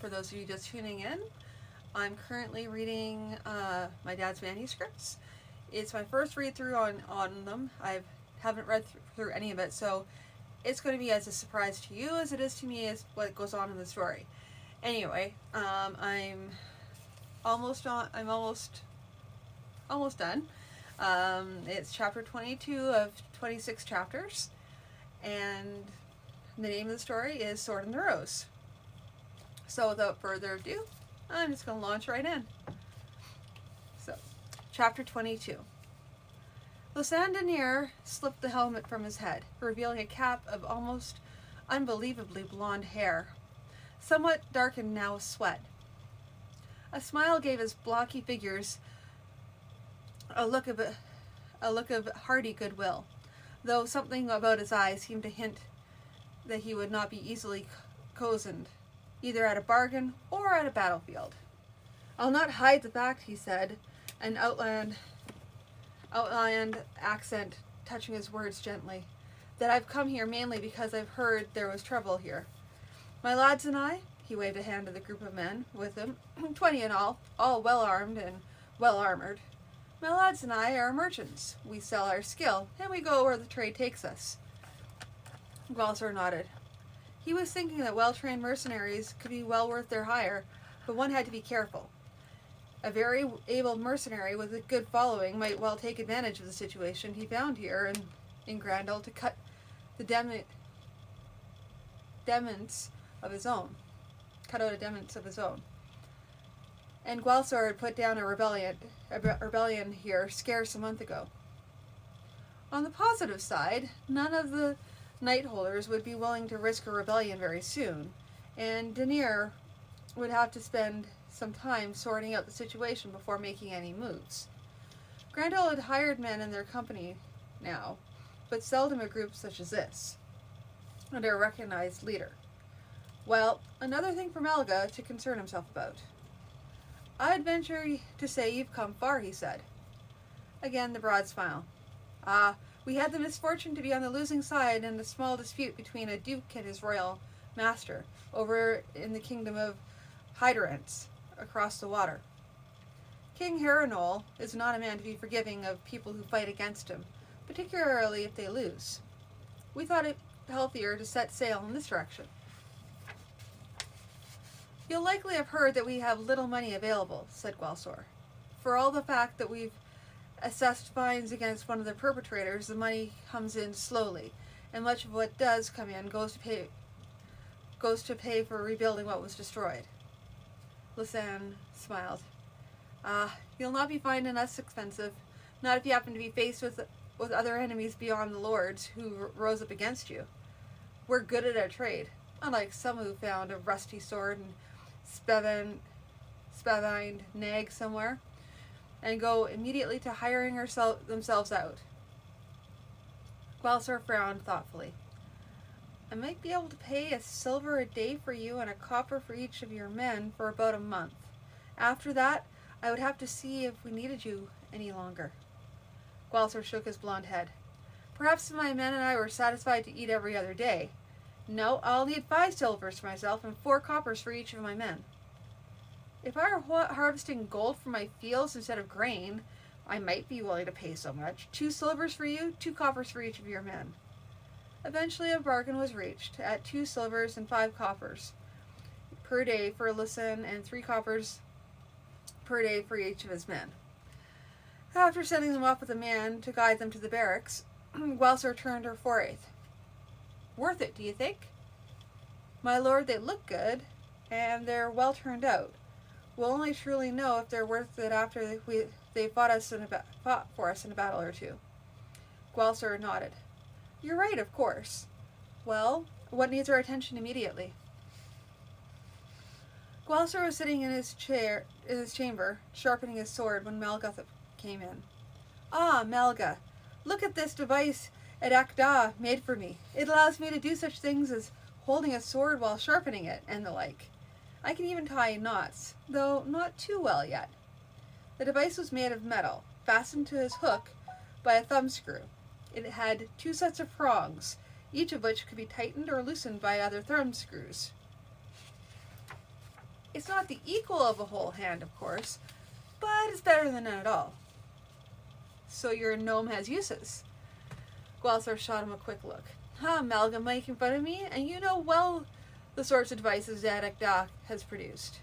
for those of you just tuning in. I'm currently reading my dad's manuscripts. It's my first read through on them. I haven't read through any of it, so it's going to be as a surprise to you as it is to me as what goes on in the story. Anyway, I'm almost done. It's chapter 22 of 26 chapters, and the name of the story is Sword and the Rose. So without further ado, I'm just going to launch right in. So, chapter 22. Lisanne Denier slipped the helmet from his head, revealing a cap of almost unbelievably blonde hair, somewhat darkened now with sweat. A smile gave his blocky figures a look of hearty goodwill, though something about his eyes seemed to hint that he would not be easily cozened, either at a bargain or at a battlefield. "I'll not hide the fact," he said, an outland accent touching his words gently, "that I've come here mainly because I've heard there was trouble here. My lads and I," he waved a hand to the group of men with him, 20 in all well armed and well armored. "My lads and I are merchants. We sell our skill, and we go where the trade takes us." Gwalsor nodded. He was thinking that well-trained mercenaries could be well worth their hire, but one had to be careful. A very able mercenary with a good following might well take advantage of the situation he found here in Grandel to cut the demons of his own. Cut out a demons of his own. And Gwalsor had put down a rebellion here scarce a month ago. On the positive side, none of the Knight holders would be willing to risk a rebellion very soon, and Denier would have to spend some time sorting out the situation before making any moves. Grandel had hired men in their company now, but seldom a group such as this, under a recognized leader. Well, another thing for Melga to concern himself about. "I'd venture to say you've come far," he said. Again the broad smile. We had the misfortune to be on the losing side in a small dispute between a duke and his royal master, over in the kingdom of Hyderance, across the water. King Harrenhal is not a man to be forgiving of people who fight against him, particularly if they lose. We thought it healthier to set sail in this direction. "You'll likely have heard that we have little money available," said Gwalsor. "For all the fact that we've assessed fines against one of the perpetrators, the money comes in slowly, and much of what does come in goes to pay for rebuilding what was destroyed." Lisanne smiled. You'll not be finding us expensive, not if you happen to be faced with other enemies beyond the lords who rose up against you. We're good at our trade, unlike some who found a rusty sword and spavined nag somewhere, and go immediately to hiring themselves out. Gwalsor frowned thoughtfully. "I might be able to pay a silver a day for you and a copper for each of your men for about a month. After that, I would have to see if we needed you any longer." Gwalsor shook his blonde head. "Perhaps if my men and I were satisfied to eat every other day. No, I'll need 5 silvers for myself and 4 coppers for each of my men. If I were harvesting gold from my fields instead of grain, I might be willing to pay so much. 2 silvers for you, 2 coppers for each of your men." Eventually a bargain was reached at 2 silvers and 5 coppers per day for Lisanne and 3 coppers per day for each of his men. After sending them off with a man to guide them to the barracks, Gwalsor turned her forehead. "Worth it, do you think?" "My lord, they look good, and they're well turned out. We'll only truly know if they're worth it after they fought for us in a battle or two." Gwalsor nodded. "You're right, of course. Well, what needs our attention immediately?" Gwalsor was sitting in his chamber, sharpening his sword when Melga came in. Melga, look at this device Edakda made for me. It allows me to do such things as holding a sword while sharpening it, and the like. I can even tie knots, though not too well yet." The device was made of metal, fastened to his hook by a thumb screw. It had 2 sets of prongs, each of which could be tightened or loosened by other thumb screws. It's not the equal of a whole hand, of course, but it's better than none at all. So your gnome has uses. Gualthor shot him a quick look. Malga making fun of me, and you know well the sorts of devices Zadok Doc has produced.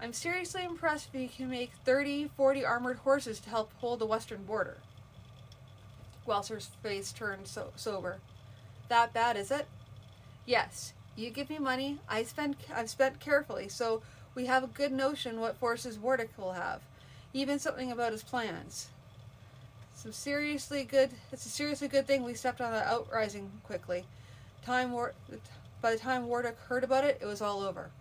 I'm seriously impressed if you can make 30, 40 armored horses to help hold the western border. Gualthor's face turned sober. That bad, is it? Yes. You give me money, I've spent carefully, so we have a good notion what forces Wardick will have. Even something about his plans. It's a seriously good thing we stepped on the outrising quickly. By the time Wardick heard about it, it was all over.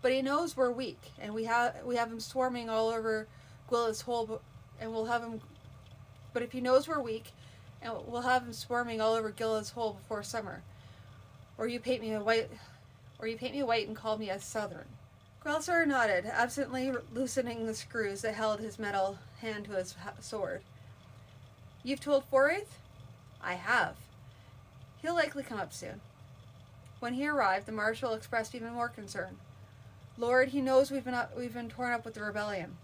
But he knows we're weak, and we have him swarming all over Gwilla's Hole, and we'll have him. But if he knows we're weak, and we'll have him swarming all over Gilla's Hole before summer, or you paint me white and call me a Southern. Gualthor nodded, absently loosening the screws that held his metal hand to his sword. You've told Forraith? I have. He'll likely come up soon. When he arrived, the Marshal expressed even more concern. Lord, he knows we've been torn up with the rebellion.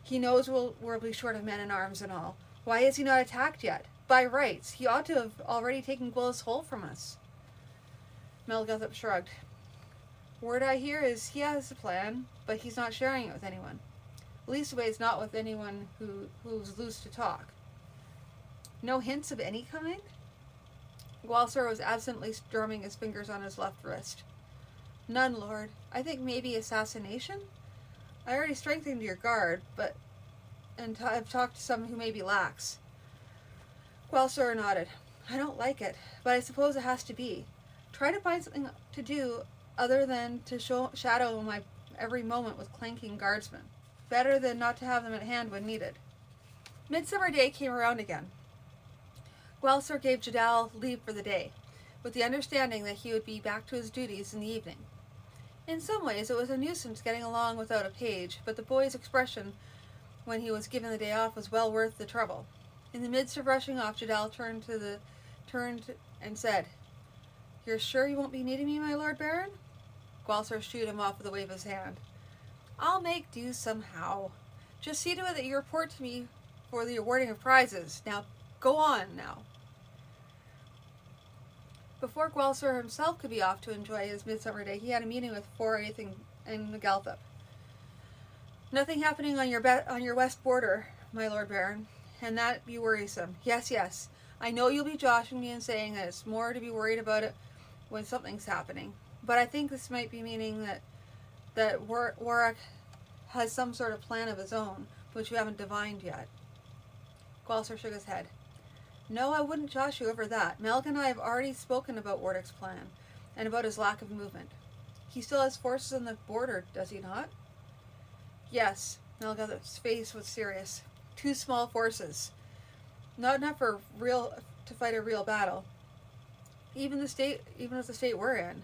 He knows we'll be short of men and arms and all. Why is he not attacked yet? By rights, he ought to have already taken Gwilla's Hole from us. Melgothop shrugged. Word I hear is he has a plan, but he's not sharing it with anyone. Leastways not with anyone who's loose to talk. No hints of any kind? Gualthor was absently drumming his fingers on his left wrist. None, Lord. I think maybe assassination? I already strengthened your guard, I've talked to some who may be lax. Gualthor nodded. I don't like it, but I suppose it has to be. Try to find something to do other than to shadow my every moment with clanking guardsmen. Better than not to have them at hand when needed. Midsummer Day came around again. Gualthor gave Jadal leave for the day, with the understanding that he would be back to his duties in the evening. In some ways it was a nuisance getting along without a page, but the boy's expression when he was given the day off was well worth the trouble. In the midst of rushing off, Jadal turned and said, You're sure you won't be needing me, my Lord Baron? Gualthor shooed him off with a wave of his hand. I'll make do somehow. Just see to it that you report to me for the awarding of prizes. Now, go on now. Before Gualthor himself could be off to enjoy his midsummer day, he had a meeting with Forraith and Melgothop. Nothing happening on your west border, my Lord Baron, and that be worrisome. Yes. I know you'll be joshing me and saying that it's more to be worried about it when something's happening. But I think this might be meaning that Warwick has some sort of plan of his own, which we haven't divined yet. Gualthor shook his head. No, I wouldn't josh you over that. Melg and I have already spoken about Warwick's plan, and about his lack of movement. He still has forces on the border, does he not? Yes, Melgothop's face was serious. 2 small forces. Not enough to fight a real battle. Even as the state we're in.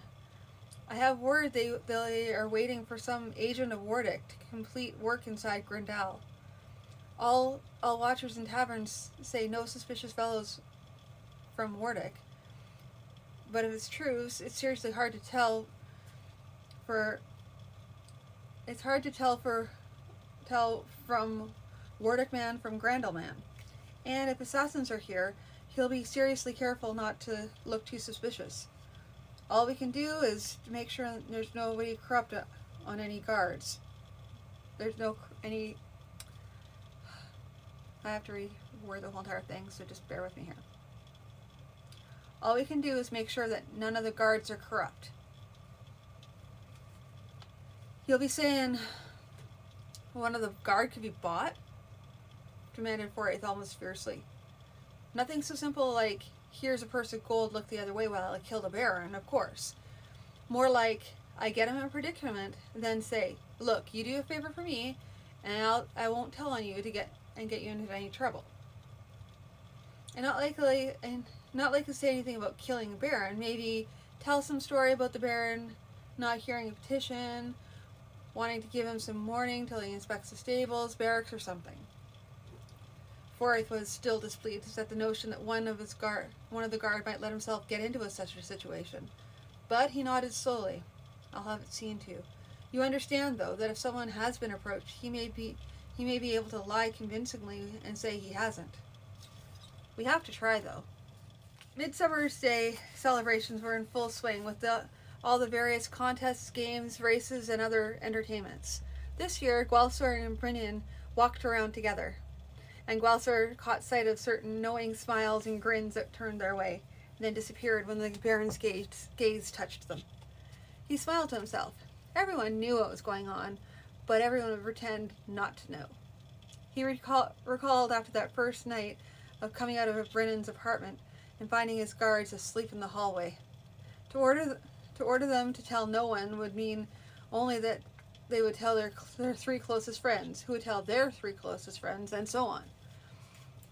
I have word they are waiting for some agent of Warwick to complete work inside Grindal. All watchers in taverns say no suspicious fellows from Warwick. But if it's true, it's seriously hard to tell from Warwick man from Grandal man. And if assassins are here, he'll be seriously careful not to look too suspicious. All we can do is to make sure there's nobody corrupt on any guards. I have to reword the whole entire thing, so just bear with me here. All we can do is make sure that none of the guards are corrupt. You'll be saying one of the guard could be bought? Demanded Forraith almost fiercely. Nothing so simple like, here's a purse of gold, look the other way while I killed a baron, of course. More like, I get him in a predicament, then say, look, you do a favor for me, and I won't tell on you to get you into any trouble. And not likely to say anything about killing a baron. Maybe tell some story about the baron not hearing a petition, wanting to give him some mourning till he inspects the stables, barracks, or something. Forraith was still displeased at the notion that one of the guard might let himself get into such a situation, but he nodded slowly. I'll have it seen to. You understand, though, that if someone has been approached, he may be able to lie convincingly and say he hasn't. We have to try, though. Midsummer's Day celebrations were in full swing with all the various contests, games, races, and other entertainments. This year, Gwalsor and Brynjan walked around together, and Gwalsor caught sight of certain knowing smiles and grins that turned their way, and then disappeared when the Baron's gaze touched them. He smiled to himself. Everyone knew what was going on, but everyone would pretend not to know. He recalled after that first night of coming out of Brynjan's apartment and finding his guards asleep in the hallway. To order them to tell no one would mean only that they would tell their three closest friends, who would tell their three closest friends, and so on.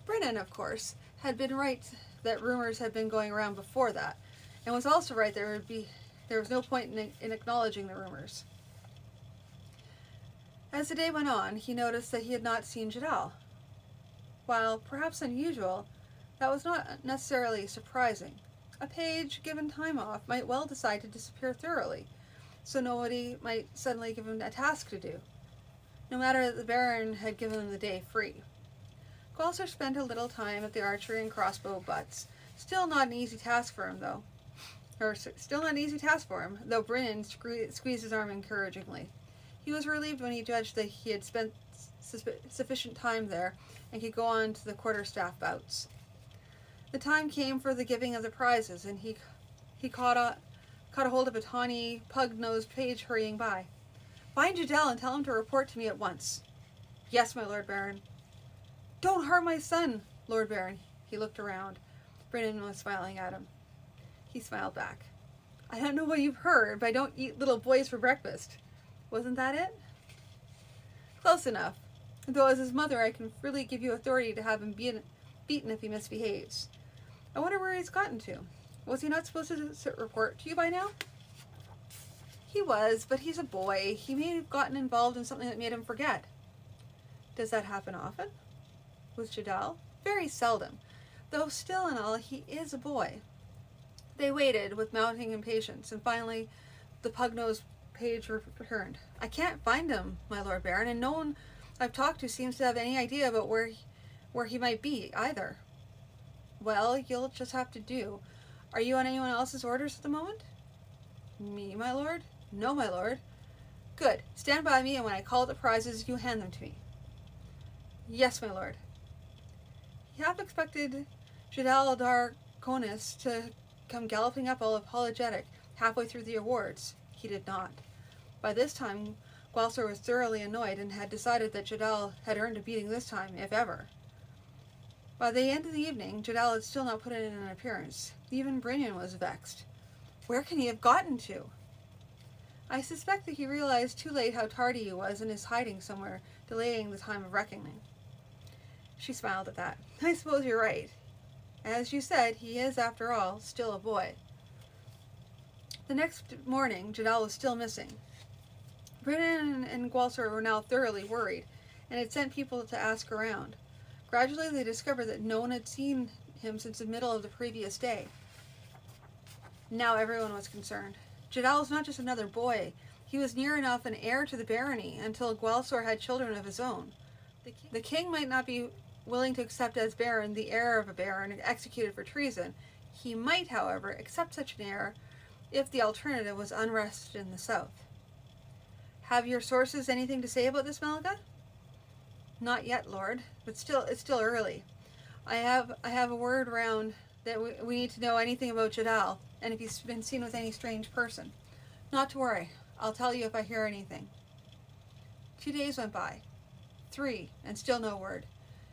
Brynjan, of course, had been right that rumors had been going around before that, and was also right there was no point in acknowledging the rumors. As the day went on, he noticed that he had not seen Jadal. While perhaps unusual, that was not necessarily surprising. A page, given time off, might well decide to disappear thoroughly, so nobody might suddenly give him a task to do, no matter that the Baron had given him the day free. Gwalsor spent a little time at the archery and crossbow butts. Still not an easy task for him, though Brynjan squeezed his arm encouragingly. He was relieved when he judged that he had spent sufficient time there and could go on to the quarterstaff bouts. The time came for the giving of the prizes, and he caught a hold of a tawny, pug-nosed page hurrying by. "Find Jadal and tell him to report to me at once." "Yes, my Lord Baron." "Don't harm my son, Lord Baron." He looked around. Brynjan was smiling at him. He smiled back. "I don't know what you've heard, but I don't eat little boys for breakfast. Wasn't that it?" "Close enough. Though as his mother, I can freely give you authority to have him beaten if he misbehaves. I wonder where he's gotten to. Was he not supposed to report to you by now?" "He was, but he's a boy. He may have gotten involved in something that made him forget." "Does that happen often?" "With Jadal? Very seldom. Though still and all, he is a boy." They waited with mounting impatience, and finally the pug-nosed page returned. "I can't find him, my Lord Baron, and no one I've talked to seems to have any idea about where he might be, either." "Well, you'll just have to do. Are you on anyone else's orders at the moment?" "Me, my lord?" "No, my lord." "Good. Stand by me, and when I call the prizes, you hand them to me." "Yes, my lord." He half expected Jadal Darkonis to come galloping up all apologetic halfway through the awards. He did not. By this time, Gwalsor was thoroughly annoyed and had decided that Jadal had earned a beating this time, if ever. By the end of the evening, Jadal had still not put in an appearance. Even Brynjan was vexed. Where can he have gotten to? I suspect that he realized too late how tardy he was and is hiding somewhere, delaying the time of reckoning. She smiled at that. "I suppose you're right. As you said, he is, after all, still a boy." The next morning, Jadal was still missing. Brynjan and Gwalsor were now thoroughly worried, and had sent people to ask around. Gradually, they discovered that no one had seen him since the middle of the previous day. Now everyone was concerned. Jadal was not just another boy. He was near enough an heir to the barony until Gwalsor had children of his own. The king might not be willing to accept as baron the heir of a baron executed for treason. He might, however, accept such an heir if the alternative was unrest in the south. "Have your sources anything to say about this, Melga?" "Not yet, Lord, but it's still early. I have a word round that we need to know anything about Jadal, and if he's been seen with any strange person. Not to worry. I'll tell you if I hear anything." 2 days went by. 3, and still no word,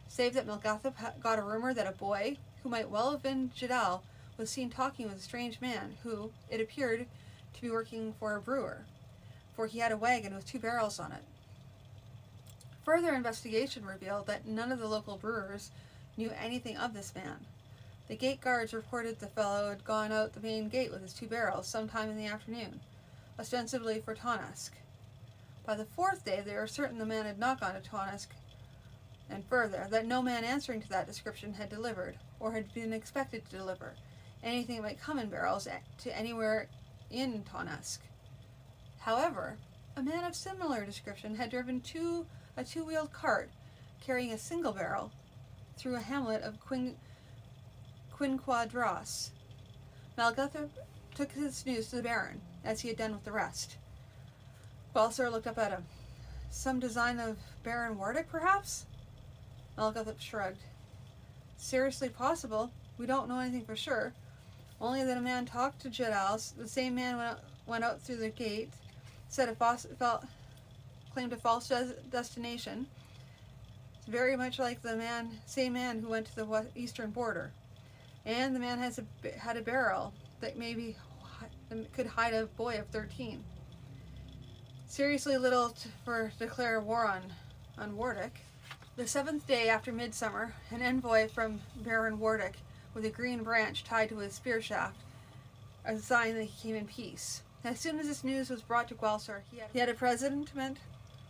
save that Melgathep got a rumor that a boy, who might well have been Jadal, was seen talking with a strange man who, it appeared, to be working for a brewer, for he had a wagon with 2 barrels on it. Further investigation revealed that none of the local brewers knew anything of this man. The gate guards reported the fellow had gone out the main gate with his 2 barrels sometime in the afternoon, ostensibly for Tonask. By the 4th day, they were certain the man had not gone to Tonask, and further, that no man answering to that description had delivered, or had been expected to deliver, anything that might come in barrels to anywhere in Tonask. However, a man of similar description had driven a two-wheeled cart carrying a single barrel through a hamlet of Quinquadras. Malguthop took his news to the Baron, as he had done with the rest. Balsor looked up at him. Some design of Baron Wardick, perhaps? Malguthop shrugged. Seriously possible. We don't know anything for sure. Only that a man talked to Jedals. The same man went out through the gate, claimed a false destination. It's very much like the same man who went to the eastern border. And the man had a barrel that maybe could hide a boy of 13. Seriously little for declare war on Wardick. The 7th day after midsummer, an envoy from Baron Wardick with a green branch tied to his spear shaft, a sign that he came in peace. As soon as this news was brought to Gwalsor, he had a presentiment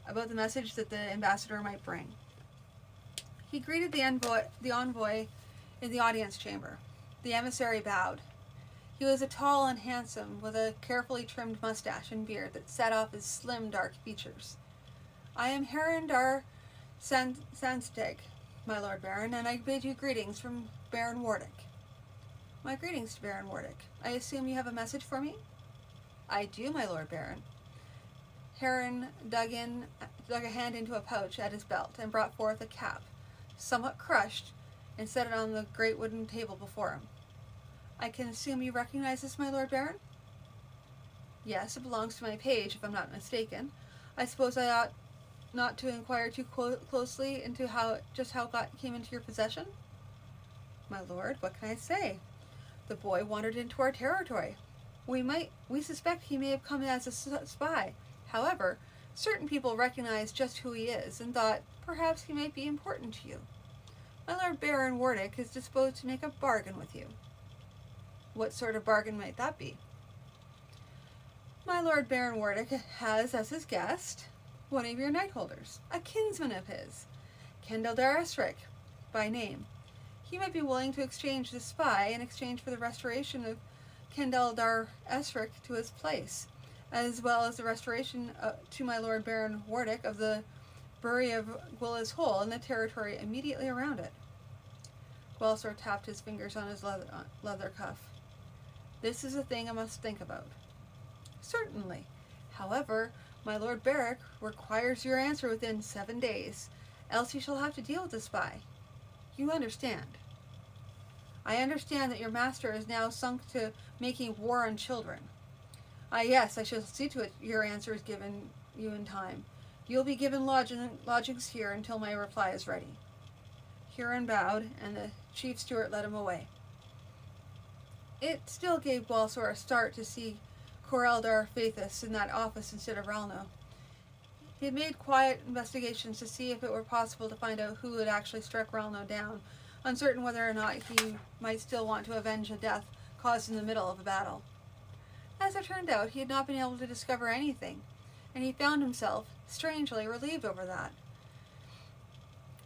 about the message that the ambassador might bring. He greeted the envoy in the audience chamber. The emissary bowed. He was tall and handsome, with a carefully trimmed mustache and beard that set off his slim, dark features. I am Herendar Sandsteg, my Lord Baron, and I bid you greetings from Baron Wardick. My greetings to Baron Wardick. I assume you have a message for me? I do, my Lord Baron. Heron dug a hand into a pouch at his belt and brought forth a cap, somewhat crushed, and set it on the great wooden table before him. I can assume you recognize this, my Lord Baron? Yes, it belongs to my page, if I'm not mistaken. I suppose I ought not to inquire too closely into how it came into your possession? My lord, what can I say? The boy wandered into our territory. We suspect he may have come as a spy. However, certain people recognized just who he is and thought perhaps he might be important to you. My Lord Baron Wardick is disposed to make a bargain with you. What sort of bargain might that be? My Lord Baron Wardick has as his guest one of your knight holders, a kinsman of his, Kendall Darasrick, by name. He might be willing to exchange the spy in exchange for the restoration of Kendall Darasrick to his place, as well as the restoration to my Lord Baron Wardick of the Bury of Gwilla's Hole and the territory immediately around it. Gwalsor tapped his fingers on his leather cuff. This is a thing I must think about. Certainly. However, my Lord Barrack requires your answer within 7 days, else you shall have to deal with the spy. You understand. I understand that your master is now sunk to making war on children. Yes, I shall see to it your answer is given you in time. You'll be given lodgings here until my reply is ready. Huron bowed, and the chief steward led him away. It still gave Gwalsor a start to see Coreldar Faithus in that office instead of Ralno. He had made quiet investigations to see if it were possible to find out who had actually struck Ralno down, uncertain whether or not he might still want to avenge a death caused in the middle of a battle. As it turned out, he had not been able to discover anything, and he found himself strangely relieved over that.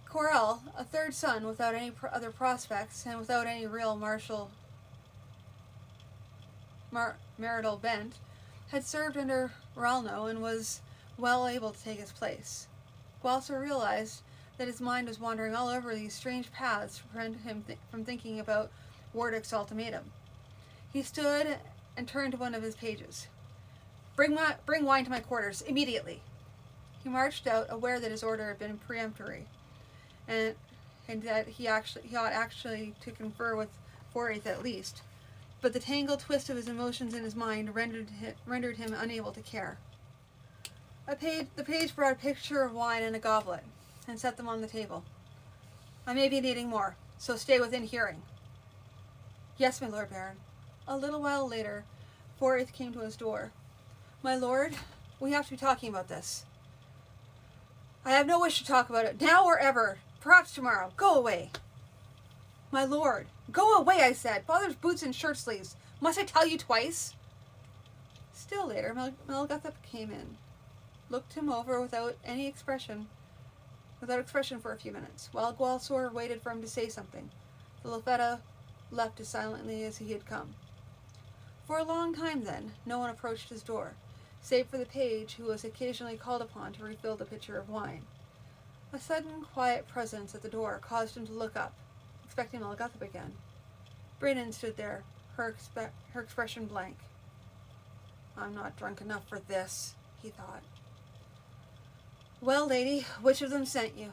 Corel, a third son without any other prospects and without any real marital bent, had served under Ralno and was well able to take his place. Gwalsor realized that his mind was wandering all over these strange paths to prevent him from thinking about Wardick's ultimatum. He stood and turned to one of his pages. Bring wine to my quarters, immediately. He marched out, aware that his order had been peremptory, and that he ought actually to confer with Forsyth at least. But the tangled twist of his emotions in his mind rendered him unable to care. The page brought a pitcher of wine and a goblet, and set them on the table. I may be needing more, so stay within hearing. Yes, my Lord Baron. A little while later, Forsyth came to his door. My lord, we have to be talking about this. I have no wish to talk about it, now or ever. Perhaps tomorrow. Go away. My lord, go away, I said. Father's boots and shirt sleeves. Must I tell you twice? Still later, Malguthop came in, looked him over without expression for a few minutes, while Gwalsor waited for him to say something. The Lafetta left as silently as he had come. For a long time then, no one approached his door. save for the page who was occasionally called upon to refill the pitcher of wine. A sudden, quiet presence at the door caused him to look up, expecting to look up again. Brynn stood there, her expression blank. I'm not drunk enough for this, he thought. Well, lady, which of them sent you?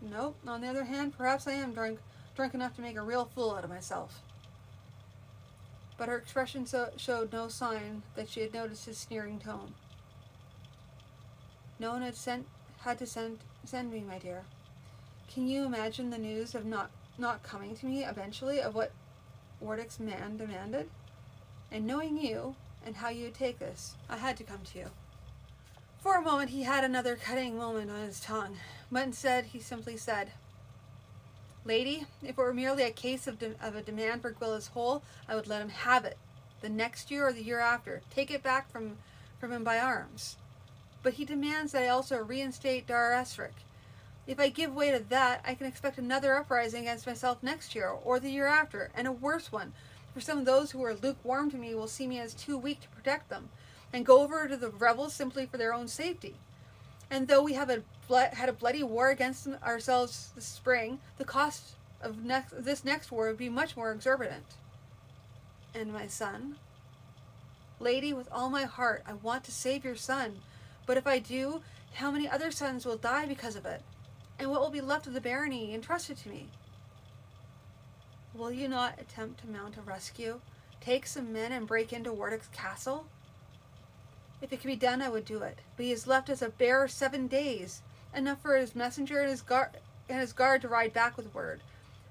Nope, on the other hand, perhaps I am drunk enough to make a real fool out of myself. But her expression showed no sign that she had noticed his sneering tone. No one had to send me, my dear. Can you imagine the news of not coming to me eventually of what Wardick's man demanded? And knowing you, and how you would take this, I had to come to you. For a moment he had another cutting moment on his tongue, but instead he simply said, Lady, if it were merely a case of a demand for Gwilla's whole, I would let him have it, the next year or the year after, take it back from him by arms. But he demands that I also reinstate Dar Esric. If I give way to that, I can expect another uprising against myself next year or the year after, and a worse one, for some of those who are lukewarm to me will see me as too weak to protect them, and go over to the rebels simply for their own safety. And though we have had a bloody war against ourselves this spring, the cost of this next war would be much more exorbitant. And my son? Lady, with all my heart, I want to save your son. But if I do, how many other sons will die because of it? And what will be left of the barony entrusted to me? Will you not attempt to mount a rescue, take some men and break into Wardick's castle? If it could be done, I would do it. But he has left us a bare 7 days, enough for his messenger and his guard to ride back with word.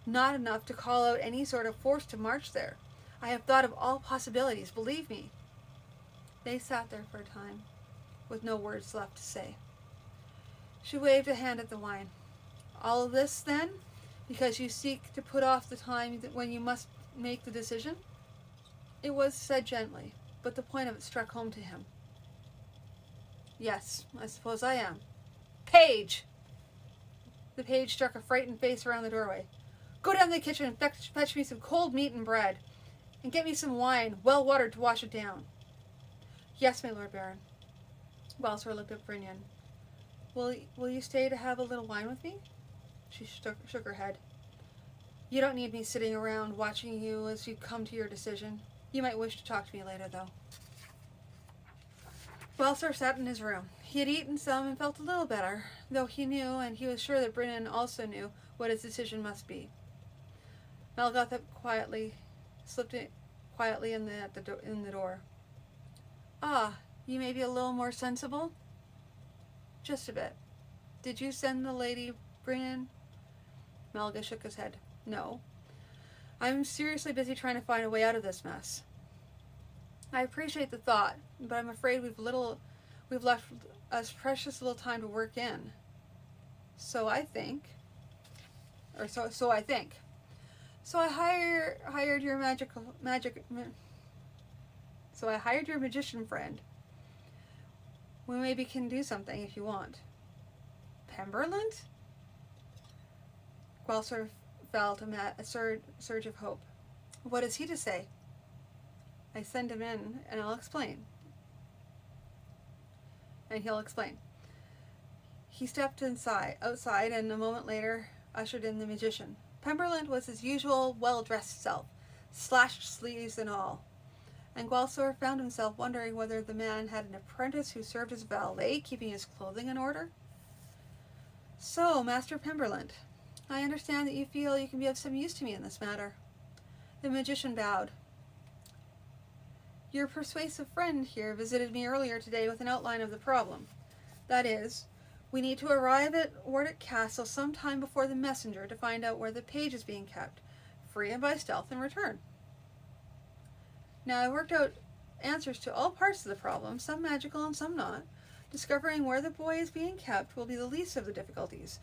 Not enough to call out any sort of force to march there. I have thought of all possibilities, believe me. They sat there for a time, with no words left to say. She waved a hand at the wine. All of this, then, because you seek to put off the time when you must make the decision? It was said gently, but the point of it struck home to him. Yes, I suppose I am. Page! The page struck a frightened face around the doorway. Go down to the kitchen and fetch me some cold meat and bread, and get me some wine, well watered to wash it down. Yes, my Lord Baron. Welsor looked at Brynn. Will you stay to have a little wine with me? She shook her head. You don't need me sitting around watching you as you come to your decision. You might wish to talk to me later, though. Welsor sat in his room. He had eaten some and felt a little better, though he knew, and he was sure that Brynn also knew, what his decision must be. Melgoth slipped in quietly in the door. Ah, you may be a little more sensible? Just a bit. Did you send the lady Brynn? Melga shook his head. No. I'm seriously busy trying to find a way out of this mess. I appreciate the thought, but I'm afraid we've left us precious little time to work in. So I think. So I hired your magician friend. We maybe can do something if you want. Pemberland? Welsor felt a surge of hope. What is he to say? I send him in, and I'll explain. And he'll explain. He stepped outside, and a moment later ushered in the magician. Pemberland was his usual well-dressed self, slashed sleeves and all. And Welsor found himself wondering whether the man had an apprentice who served as valet, keeping his clothing in order. So, Master Pemberland, I understand that you feel you can be of some use to me in this matter. The magician bowed. Your persuasive friend here visited me earlier today with an outline of the problem. That is, we need to arrive at Wardick Castle sometime before the messenger to find out where the page is being kept, free and by stealth and return. Now, I worked out answers to all parts of the problem, some magical and some not. Discovering where the boy is being kept will be the least of the difficulties,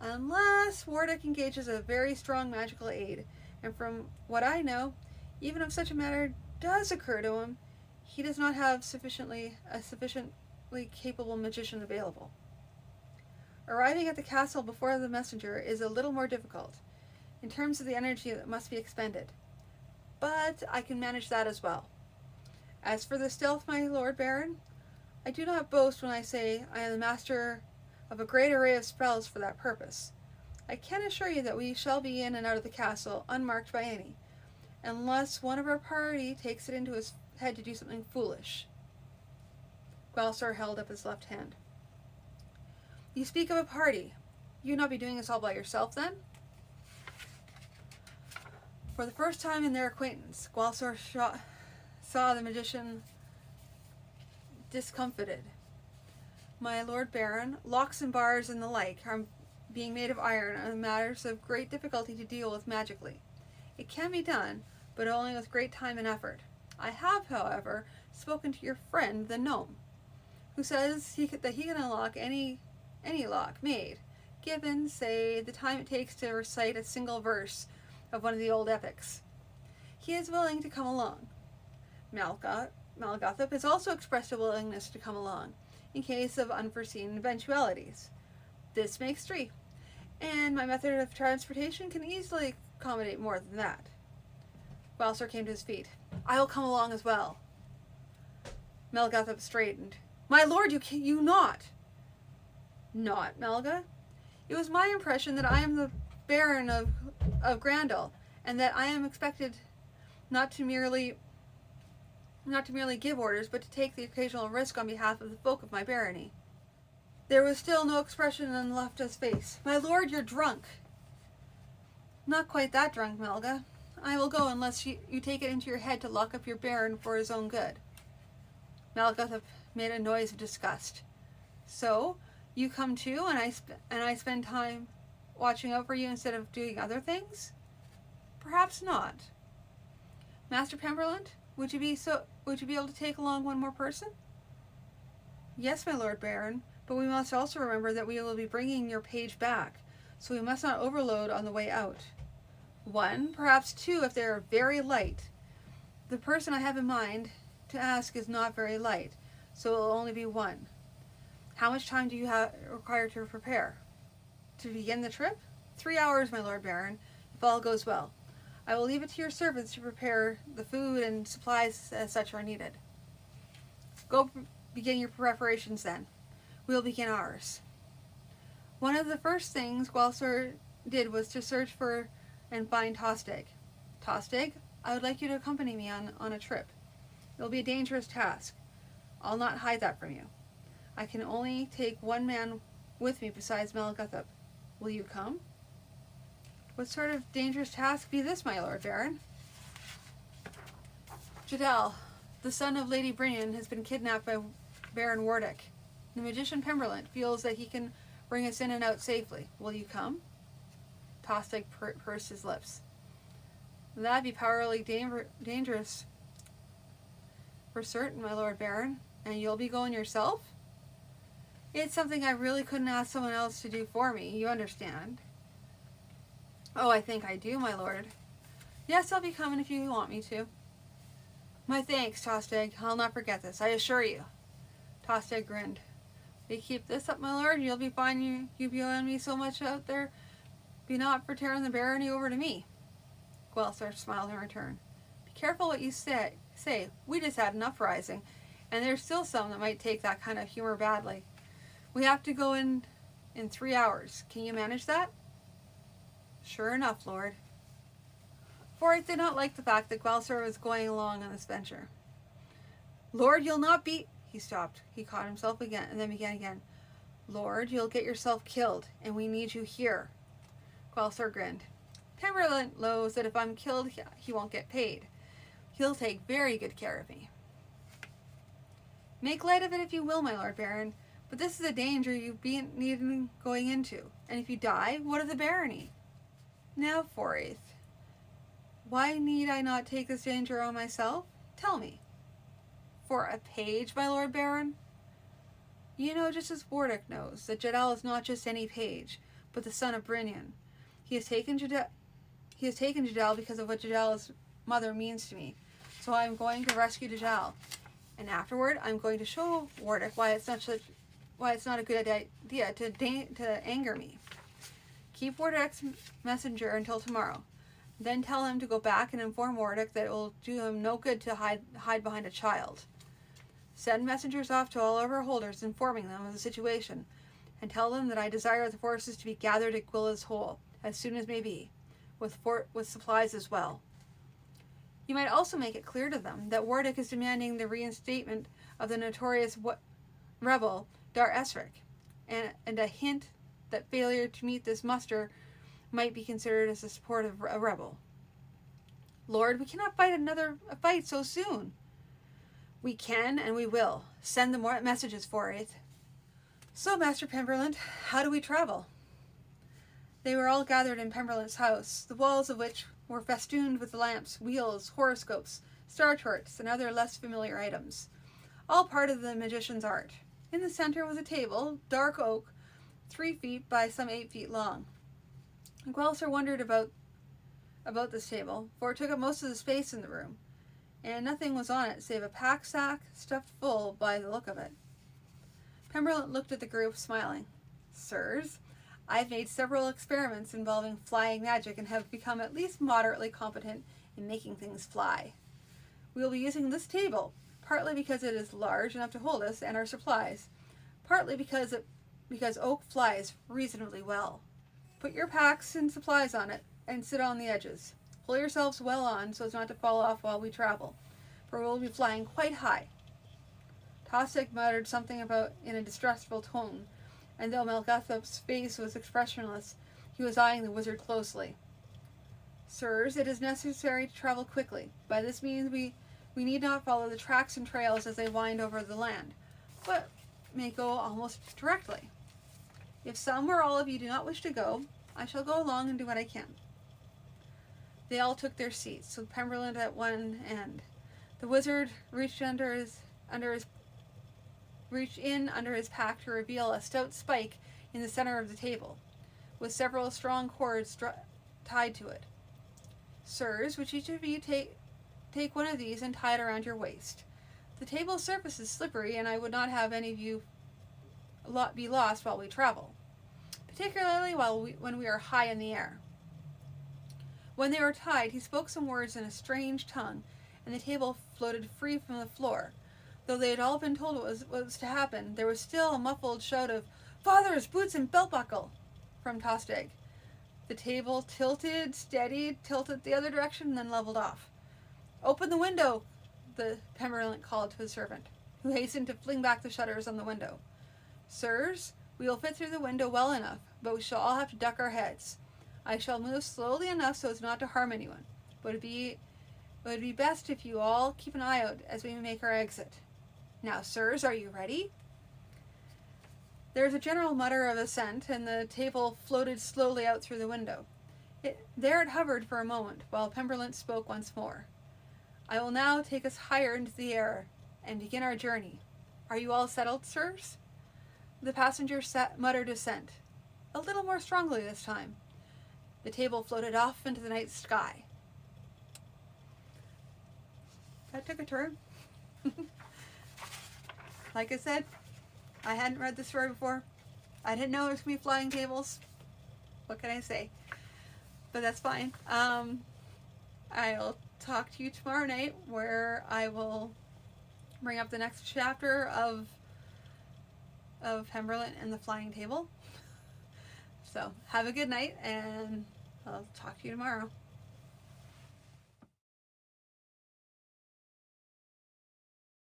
unless Wardick engages a very strong magical aid, and from what I know, even if such a matter does occur to him, he does not have a sufficiently capable magician available. Arriving at the castle before the messenger is a little more difficult, in terms of the energy that must be expended, but I can manage that as well. As for the stealth, my Lord Baron, I do not boast when I say I am the master of a great array of spells for that purpose. I can assure you that we shall be in and out of the castle unmarked by any, unless one of our party takes it into his head to do something foolish. Gwalsor held up his left hand. You speak of a party. You not be doing this all by yourself, then? For the first time in their acquaintance, Gwalsor saw the magician discomfited. My Lord Baron, locks and bars and the like are being made of iron are matters of great difficulty to deal with magically. It can be done, but only with great time and effort. I have, however, spoken to your friend, the gnome, who says that he can unlock any lock made, given, say, the time it takes to recite a single verse of one of the old epics. He is willing to come along. Malgothop has also expressed a willingness to come along, in case of unforeseen eventualities. This makes 3, and my method of transportation can easily accommodate more than that. Gwalsor came to his feet. I will come along as well. Malgothop straightened. My lord, you not. Not, Melga? It was my impression that I am the Baron of Grandal, and that I am expected not to merely give orders, but to take the occasional risk on behalf of the folk of my barony. There was still no expression on Lefta's face. My lord, you're drunk. Not quite that drunk, Melga. I will go unless you take it into your head to lock up your baron for his own good. Malgothop made a noise of disgust. So, you come too, and I spend time watching out for you instead of doing other things? Perhaps not. Master Pemberland, would you be able to take along one more person? Yes, my Lord Baron, but we must also remember that we will be bringing your page back, so we must not overload on the way out. 1, perhaps 2 if they are very light. The person I have in mind to ask is not very light, so it will only be 1. How much time do you require to prepare? To begin the trip? 3 hours, my Lord Baron, if all goes well. I will leave it to your servants to prepare the food and supplies as such are needed. Go begin your preparations then. We will begin ours. One of the first things Gwalsor did was to search for and find Tostig. Tostig, I would like you to accompany me on a trip. It will be a dangerous task. I'll not hide that from you. I can only take 1 man with me besides Malgothop. Will you come? What sort of dangerous task be this, my Lord Baron? Jadal, the son of Lady Brinian, has been kidnapped by Baron Wardick. The magician Pemberland feels that he can bring us in and out safely. Will you come? Tostig pursed his lips. That'd be powerfully dangerous. For certain, my Lord Baron. And you'll be going yourself? It's something I really couldn't ask someone else to do for me, you understand. Oh, I think I do, my lord. Yes, I'll be coming if you want me to. My thanks, Tostig. I'll not forget this, I assure you. Tostig grinned. If you keep this up, my lord, you'll be fine. You be owing me so much out there. Be not for tearing the barony over to me. Gwalsor smiled in return. Be careful what you say. We just had an uprising, and there's still some that might take that kind of humor badly. We have to go in 3 hours. Can you manage that? Sure enough, Lord. Forsyth did not like the fact that Gwalsor was going along on this venture. Lord, you'll not be... He stopped. He caught himself again, and then began again. Lord, you'll get yourself killed, and we need you here. Gwalsor grinned. Pemberland knows that if I'm killed, he won't get paid. He'll take very good care of me. Make light of it if you will, my Lord Baron, but this is a danger you've been needing going into, and if you die, what of the barony? Now, Forsyth, why need I not take this danger on myself? Tell me. For a page, my Lord Baron? You know just as Wardick knows that Jadal is not just any page, but the son of Brinian. He has taken Jadal because of what Jadal's mother means to me. So I am going to rescue Jadal, and afterward I'm going to show Wardick why it's not a good idea to anger me. Keep Wardick's messenger until tomorrow. Then tell him to go back and inform Wardick that it will do him no good to hide behind a child. Send messengers off to all of our holders, informing them of the situation, and tell them that I desire the forces to be gathered at Gwilla's Hole as soon as may be, with supplies as well. You might also make it clear to them that Wardick is demanding the reinstatement of the notorious rebel Dar Esric, and a hint that failure to meet this muster might be considered as a support of a rebel. Lord, we cannot fight another fight so soon. We can and we will. Send the more messages for it. So, Master Pemberland, how do we travel? They were all gathered in Pemberland's house, the walls of which were festooned with lamps, wheels, horoscopes, star charts, and other less familiar items, all part of the magician's art. In the center was a table, dark oak, 3 feet by some 8 feet long. Guelser wondered about this table, for it took up most of the space in the room, and nothing was on it save a pack sack stuffed full by the look of it. Pemberland looked at the group, smiling. Sirs, I've made several experiments involving flying magic and have become at least moderately competent in making things fly. We will be using this table, partly because it is large enough to hold us and our supplies, partly because oak flies reasonably well. Put your packs and supplies on it and sit on the edges. Pull yourselves well on so as not to fall off while we travel, for we will be flying quite high. Tostig muttered something about in a distrustful tone, and though Melgathop's face was expressionless, he was eyeing the wizard closely. Sirs, it is necessary to travel quickly. By this means we need not follow the tracks and trails as they wind over the land, but may go almost directly. If some or all of you do not wish to go, I shall go along and do what I can. They all took their seats, with Pemberland at one end. The wizard reached in under his pack to reveal a stout spike in the center of the table, with several strong cords tied to it. Sirs, would each of you take one of these and tie it around your waist? The table's surface is slippery, and I would not have any of you be lost while we travel, particularly when we are high in the air. When they were tied, he spoke some words in a strange tongue, and the table floated free from the floor. Though they had all been told what was to happen, there was still a muffled shout of, "Fathers, boots and belt buckle!" from Tostig. The table tilted, steadied, tilted the other direction, and then leveled off. "Open the window!" the Pemberland called to his servant, who hastened to fling back the shutters on the window. "Sirs, we will fit through the window well enough, but we shall all have to duck our heads. I shall move slowly enough so as not to harm anyone, but it would be best if you all keep an eye out as we make our exit. Now, sirs, are you ready?" There was a general mutter of assent, and the table floated slowly out through the window. There it hovered for a moment, while Pemberland spoke once more. "I will now take us higher into the air and begin our journey. Are you all settled, sirs?" The passengers muttered assent, a little more strongly this time. The table floated off into the night sky. That took a turn. Like I said, I hadn't read this story before. I didn't know it was going to be flying tables. What can I say? But that's fine. I'll talk to you tomorrow night, where I will bring up the next chapter of Pemberland and the Flying Table. So have a good night, and I'll talk to you tomorrow.